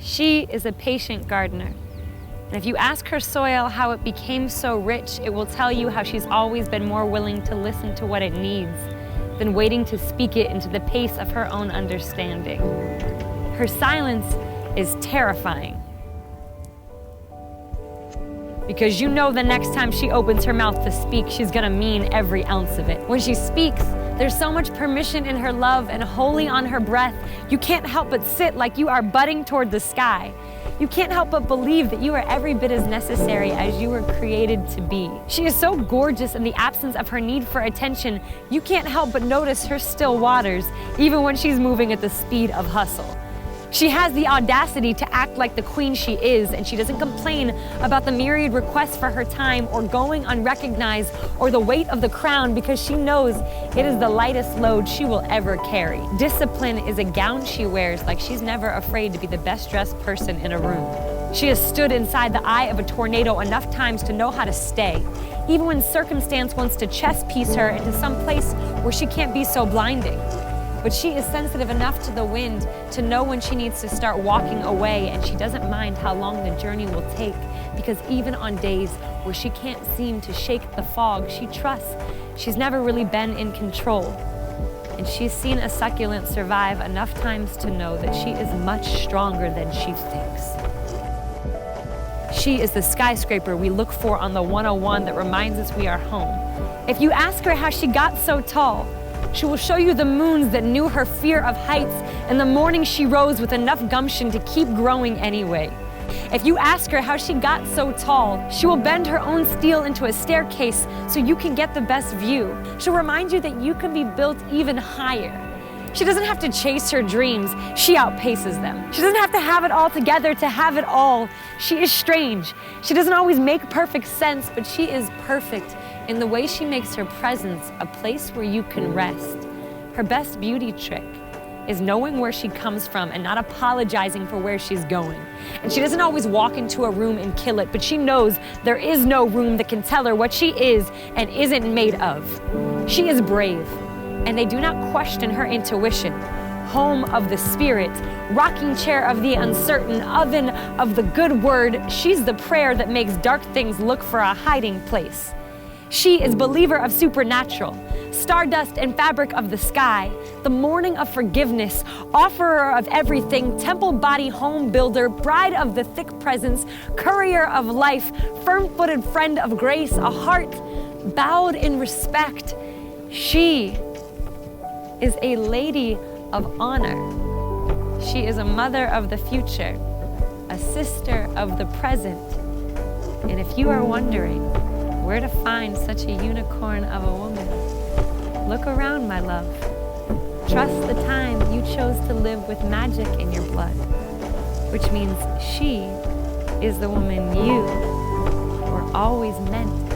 She is a patient gardener. And if you ask her soil how it became so rich, it will tell you how she's always been more willing to listen to what it needs than waiting to speak it into the pace of her own understanding. Her silence is terrifying, because you know the next time she opens her mouth to speak, she's gonna mean every ounce of it. When she speaks, there's so much permission in her love and wholly on her breath, you can't help but sit like you are budding toward the sky. You can't help but believe that you are every bit as necessary as you were created to be. She is so gorgeous in the absence of her need for attention, you can't help but notice her still waters, even when she's moving at the speed of hustle. She has the audacity to act like the queen she is, and she doesn't complain about the myriad requests for her time or going unrecognized or the weight of the crown, because she knows it is the lightest load she will ever carry. Discipline is a gown she wears like she's never afraid to be the best dressed person in a room. She has stood inside the eye of a tornado enough times to know how to stay, even when circumstance wants to chess piece her into some place where she can't be so blinding. But she is sensitive enough to the wind to know when she needs to start walking away, and she doesn't mind how long the journey will take, because even on days where she can't seem to shake the fog, she trusts she's never really been in control. And she's seen a succulent survive enough times to know that she is much stronger than she thinks. She is the skyscraper we look for on the 101 that reminds us we are home. If you ask her how she got so tall, she will show you the moons that knew her fear of heights and the morning she rose with enough gumption to keep growing anyway. If you ask her how she got so tall, she will bend her own steel into a staircase so you can get the best view. She'll remind you that you can be built even higher. She doesn't have to chase her dreams, she outpaces them. She doesn't have to have it all together to have it all. She is strange. She doesn't always make perfect sense, but she is perfect in the way she makes her presence a place where you can rest. Her best beauty trick is knowing where she comes from and not apologizing for where she's going. And she doesn't always walk into a room and kill it, but she knows there is no room that can tell her what she is and isn't made of. She is brave, and they do not question her intuition. Home of the spirit, rocking chair of the uncertain, oven of the good word, she's the prayer that makes dark things look for a hiding place. She is believer of supernatural, stardust and fabric of the sky, the morning of forgiveness, offerer of everything, temple body home builder, bride of the thick presence, courier of life, firm-footed friend of grace, a heart bowed in respect. She is a lady of honor. She is a mother of the future, a sister of the present. And if you are wondering where to find such a unicorn of a woman, look around, my love. Trust the time you chose to live with magic in your blood, which means she is the woman you were always meant